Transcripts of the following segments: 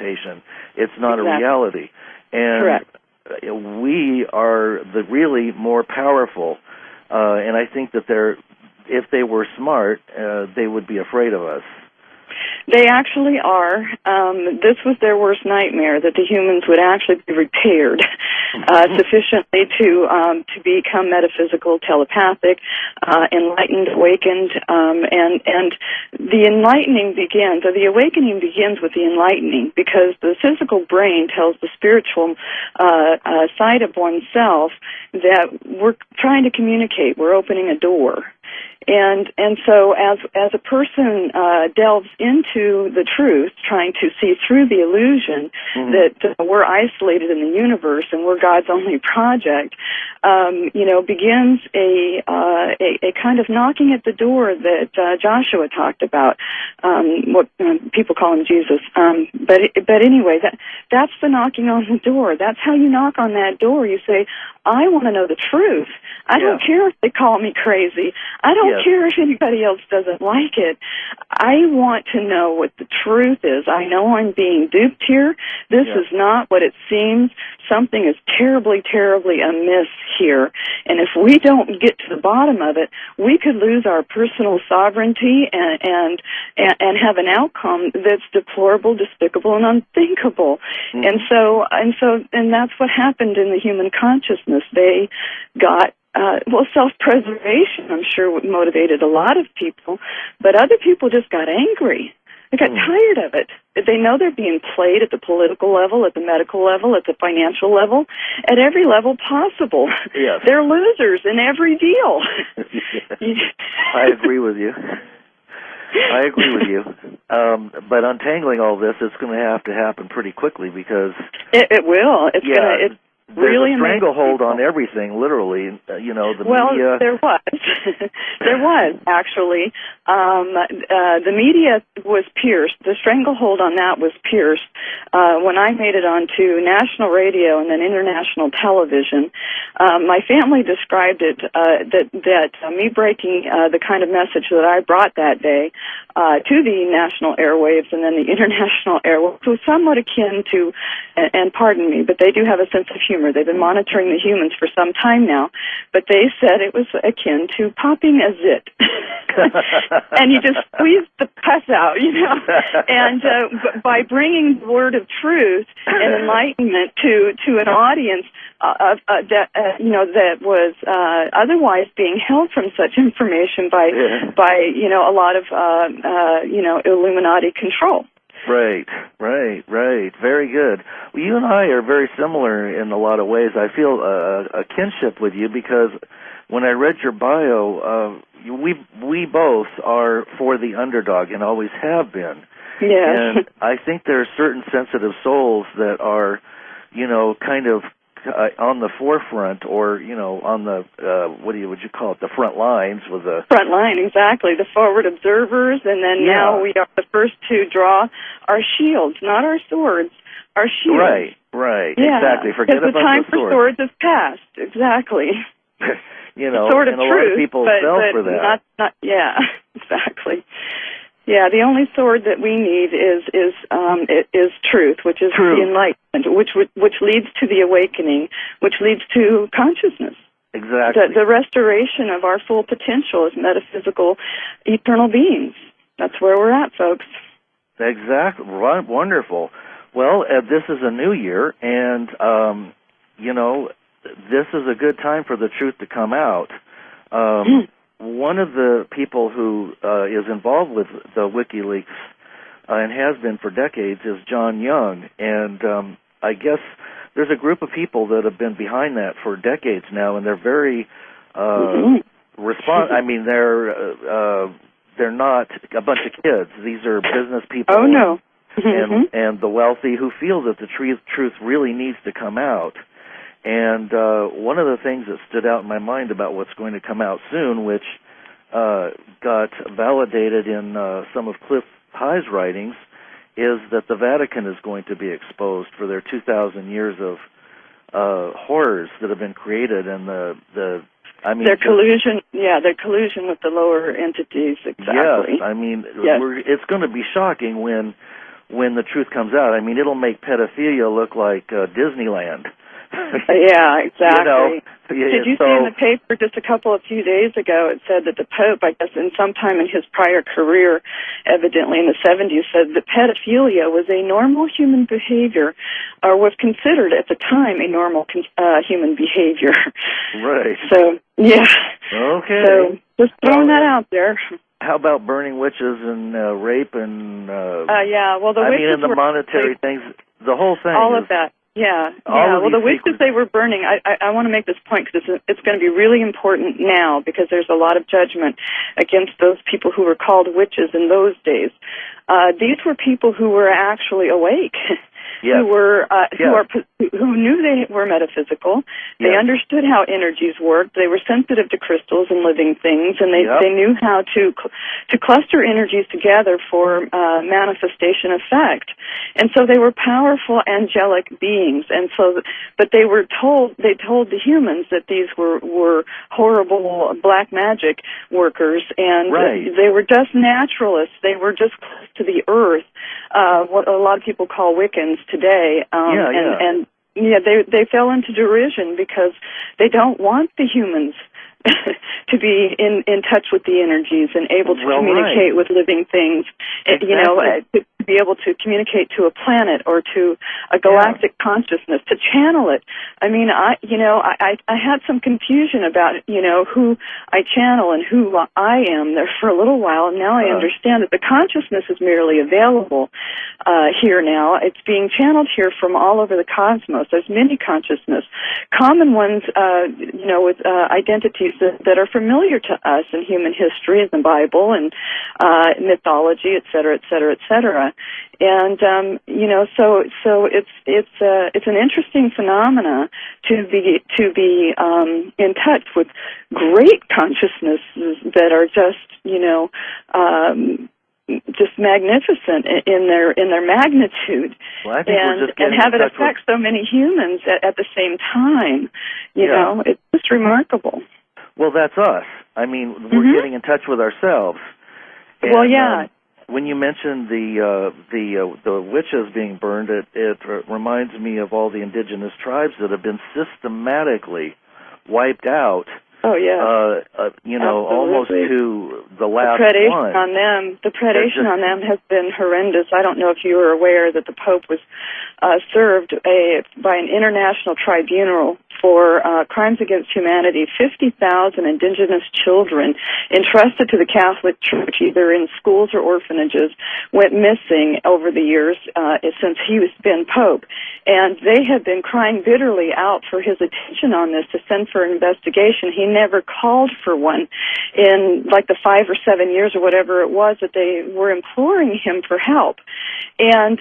representation. It's not exactly. a reality. And correct. We are the really more powerful. And I think that if they were smart, they would be afraid of us. They actually are. This was their worst nightmare, that the humans would actually be repaired sufficiently to become metaphysical, telepathic, enlightened, awakened, and the enlightening begins, or the awakening begins with the enlightening, because the physical brain tells the spiritual side of oneself that we're trying to communicate, we're opening a door. And so as a person delves into the truth, trying to see through the illusion that we're isolated in the universe and we're God's only project, begins a kind of knocking at the door that Joshua talked about. What people call him Jesus. But anyway, that's the knocking on the door. That's how you knock on that door. You say, I want to know the truth. I don't care if they call me crazy. I don't care if anybody else doesn't like it. I want to know what the truth is. I know I'm being duped here. This is not what it seems. Something is terribly, terribly amiss here. And if we don't get to the bottom of it, we could lose our personal sovereignty and have an outcome that's deplorable, despicable, and unthinkable. And that's what happened in the human consciousness. They got self-preservation, I'm sure, motivated a lot of people, but other people just got angry. They got tired of it. They know they're being played at the political level, at the medical level, at the financial level, at every level possible. Yes. They're losers in every deal. I agree with you. But untangling all this, it's going to have to happen pretty quickly, because it will. It's really there's a stranglehold on everything, literally. The media. There was. There was, actually. The media was pierced. The stranglehold on that was pierced when I made it onto national radio and then international television. My family described it that me breaking the kind of message that I brought that day to the national airwaves and then the international airwaves was somewhat akin to, and pardon me, but they do have a sense of humor. They've been monitoring the humans for some time now, but they said it was akin to popping a zit. And you just squeeze the pus out, And by bringing the word of truth and enlightenment to an audience that was otherwise being held from such information by a lot of Illuminati control. Right. Very good. Well, you and I are very similar in a lot of ways. I feel a kinship with you, because when I read your bio, we both are for the underdog and always have been. Yes. And I think there are certain sensitive souls that are, kind of on the forefront, or on the what would you call it, the front lines with the front line, exactly, the forward observers, and then now we are the first to draw our shields, not our swords, our shields. Right, exactly. Forget about the time for swords is past, exactly. The sword of and a truth, lot of people fell for that. Not, exactly. Yeah, the only sword that we need is truth, which is the enlightenment, which leads to the awakening, which leads to consciousness. Exactly. The restoration of our full potential as metaphysical, eternal beings. That's where we're at, folks. Exactly. Wonderful. Well, this is a new year, and this is a good time for the truth to come out. One of the people who is involved with the WikiLeaks and has been for decades is John Young, and I guess there's a group of people that have been behind that for decades now, and they're very I mean, they're not a bunch of kids. These are business people. Oh no. And the wealthy who feel that the truth really needs to come out. And one of the things that stood out in my mind about what's going to come out soon, which got validated in some of Cliff High's writings, is that the Vatican is going to be exposed for their 2,000 years of horrors that have been created, and their collusion. Yeah, their collusion with the lower entities. Exactly. Yes, it's going to be shocking when when the truth comes out. I mean, it'll make pedophilia look like Disneyland. Yeah, exactly. Did you see in the paper just a few days ago, it said that the Pope, I guess in some time in his prior career, evidently in the 70s, said that pedophilia was a normal human behavior, or was considered at the time a normal human behavior. Right. So, yeah. Okay. So, just throwing that out there. How about burning witches and rape and... yeah, well, the witches and the monetary things, the whole thing. All of that. Yeah, Well, the witches they were burning, I want to make this point because it's going to be really important now because there's a lot of judgment against those people who were called witches in those days. These were people who were actually awake. Yes. Who knew they were metaphysical. They understood how energies worked. They were sensitive to crystals and living things, and they knew how to cluster energies together for manifestation effect. And so they were powerful angelic beings. And so, but they told the humans that these were horrible black magic workers, and they were just naturalists. They were just close to the earth. What a lot of people call Wiccans today, and they fell into derision because they don't want the humans to be in touch with the energies and able to communicate with living things. Exactly. To be able to communicate to a planet or to a galactic consciousness, to channel it. I mean, I had some confusion about, who I channel and who I am there for a little while, and now I understand that the consciousness is merely available here now. It's being channeled here from all over the cosmos. There's many consciousness, common ones, with identities that are familiar to us in human history, in the Bible and mythology, et cetera, et cetera, et cetera. And so it's an interesting phenomena to be in touch with great consciousnesses that are just just magnificent in their magnitude, well, I think and have it affect so many humans at the same time. You know, it's just remarkable. Well, that's us. I mean, we're getting in touch with ourselves. And, well, yeah. When you mentioned the witches being burned, it reminds me of all the indigenous tribes that have been systematically wiped out. Oh yeah. Almost to the last one. The predation on them has been horrendous. I don't know if you were aware that the Pope was served by an international tribunal for crimes against humanity. 50,000 indigenous children entrusted to the Catholic Church, either in schools or orphanages, went missing over the years since he's been Pope. And they have been crying bitterly out for his attention on this, to send for an investigation. He never called for one in like the 5 or 7 years or whatever it was that they were imploring him for help. And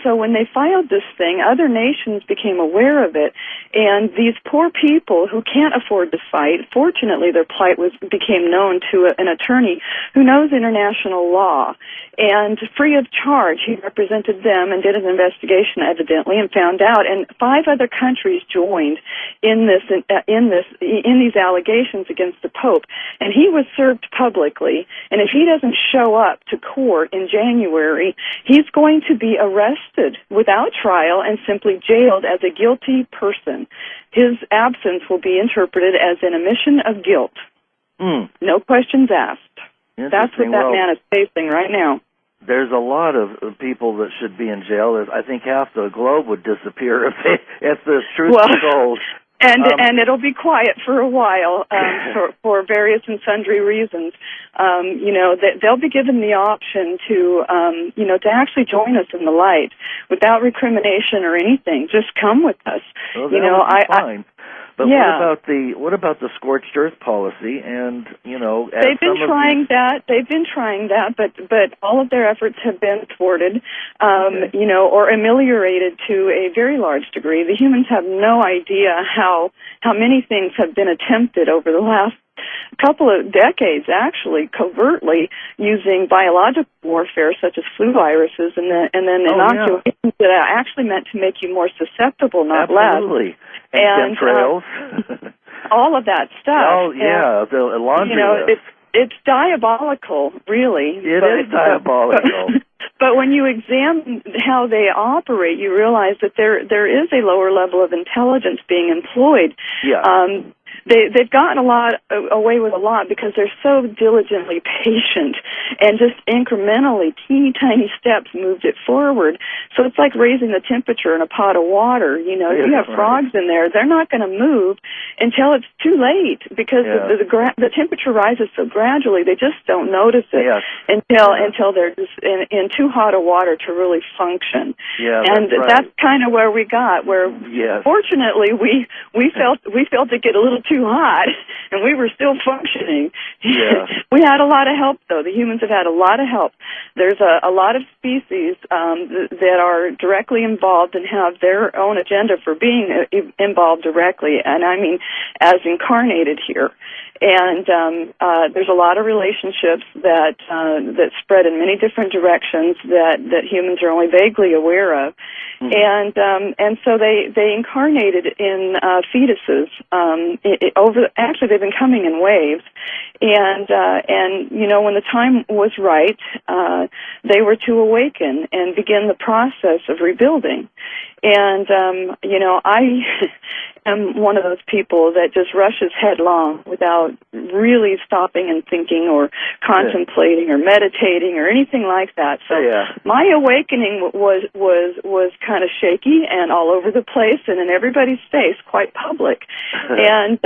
so when they filed this thing, other nations became aware of it, and these poor people who can't afford to fight, fortunately their plight became known to an attorney who knows international law, and free of charge he represented them and did an investigation evidently and found out, and 5 other countries joined in these allegations against the Pope, and he was served publicly, and if he doesn't show up to court in January, he's going to be arrested without trial and simply jailed as a guilty person. His absence will be interpreted as an admission of guilt. No questions asked. That's what that man is facing right now. There's a lot of people that should be in jail. I think half the globe would disappear if the truth was told. And it'll be quiet for a while for various and sundry reasons. They'll be given the option to actually join us in the light without recrimination or anything. Just come with us. Well, that would be fine. But what about the scorched earth policy? And they've been trying that, but all of their efforts have been thwarted, or ameliorated to a very large degree. The humans have no idea how many things have been attempted over the last couple of decades, actually, covertly using biological warfare, such as flu viruses, and then inoculations that are actually meant to make you more susceptible, not less. Absolutely. And chemtrails. All of that stuff. Oh, yeah, the laundry list. It's diabolical, really. It is diabolical. But when you examine how they operate, you realize that there is a lower level of intelligence being employed. Yeah. They've gotten away with a lot because they're so diligently patient and just incrementally, teeny tiny steps moved it forward. So it's like raising the temperature in a pot of water. You know, if you have frogs in there, they're not going to move until it's too late because the temperature rises so gradually. They just don't notice it until they're just in too hot of water to really function. Yeah, and that's kind of where we got. Where fortunately we felt it get a little too hot, and we were still functioning. Yeah. We had a lot of help, though. The humans have had a lot of help. There's a lot of species that are directly involved and have their own agenda for being involved directly, and I mean as incarnated here. And there's a lot of relationships that spread in many different directions that humans are only vaguely aware of. Mm-hmm. And so they incarnated in fetuses. Actually, they've been coming in waves. And you know, when the time was right, they were to awaken and begin the process of rebuilding. And you know, I am one of those people that just rushes headlong without really stopping and thinking or contemplating or meditating or anything like that. So my awakening was kind of shaky and all over the place and in everybody's face, quite public. And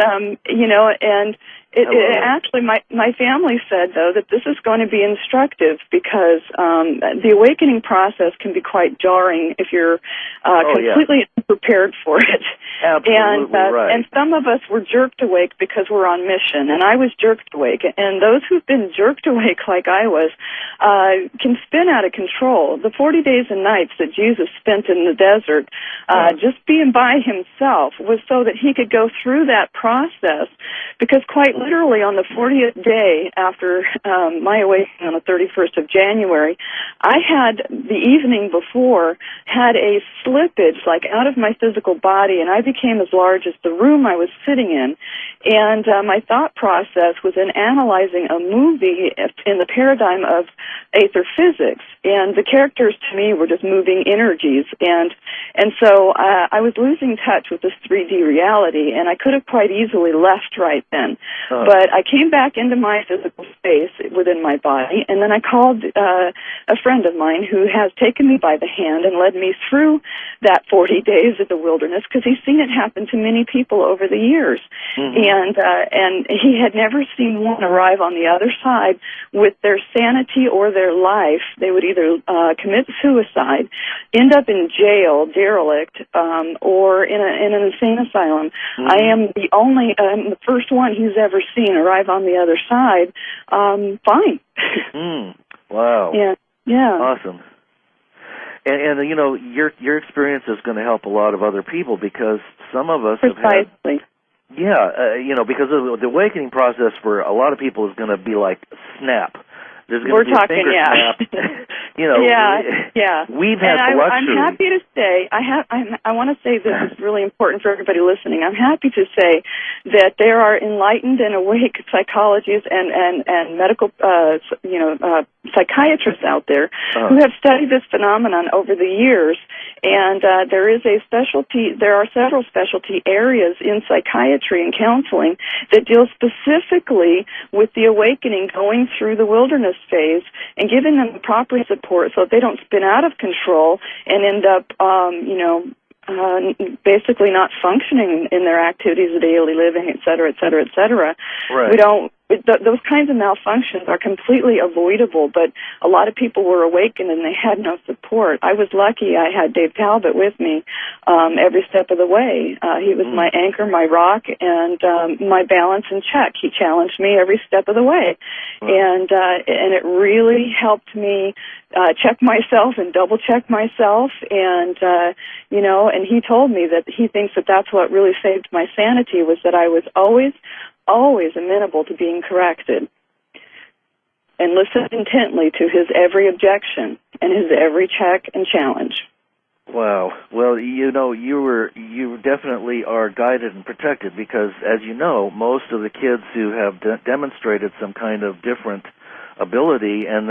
you know, and it actually, my family said, though, that this is going to be instructive because the awakening process can be quite jarring if you're completely unprepared for it. Absolutely right. And some of us were jerked awake because we're on mission, and I was jerked awake. And those who've been jerked awake like I was can spin out of control. The 40 days and nights that Jesus spent in the desert, just being by himself, was so that he could go through that process, because quite literally on the 40th day after my awakening on the 31st of January, I had the evening before had a slippage like out of my physical body, and I became as large as the room I was sitting in. And my thought process was in analyzing a movie in the paradigm of aether physics, and the characters to me were just moving energies, and so I was losing touch with this 3D reality, and I could have quite easily left right then. But I came back into my physical space within my body, and then I called a friend of mine who has taken me by the hand and led me through that 40 days of the wilderness, because he's seen it happen to many people over the years. Mm-hmm. And he had never seen one arrive on the other side with their sanity or their life. They would either commit suicide, end up in jail, derelict, or in an insane asylum. Mm-hmm. I am the first one he's ever seen arrive on the other side fine. Wow. Yeah. Awesome. And you know, your experience is going to help a lot of other people, because some of us have had... you know, because of the awakening process for a lot of people is going to be like snap. There's going to be a finger snap. You know, we've had the luxury. I'm happy to say, I want to say this is really important for everybody listening. I'm happy to say that there are enlightened and awake psychologists and medical, psychiatrists out there who have studied this phenomenon over the years. And there are several specialty areas in psychiatry and counseling that deal specifically with the awakening going through the wilderness phase and giving them the proper support so that they don't spin out of control and end up, basically not functioning in their activities of daily living, et cetera, et cetera, et cetera. Right. Those kinds of malfunctions are completely avoidable, but a lot of people were awakened and they had no support. I was lucky. I had Dave Talbot with me every step of the way. He was my anchor, my rock, and my balance and check. He challenged me every step of the way, and it really helped me check myself and double check myself, and and he told me that he thinks that that's what really saved my sanity, was that I was always amenable to being corrected and listened intently to his every objection and his every check and challenge. Wow. Well, you know, you definitely are guided and protected, because, as you know, most of the kids who have demonstrated some kind of different ability, and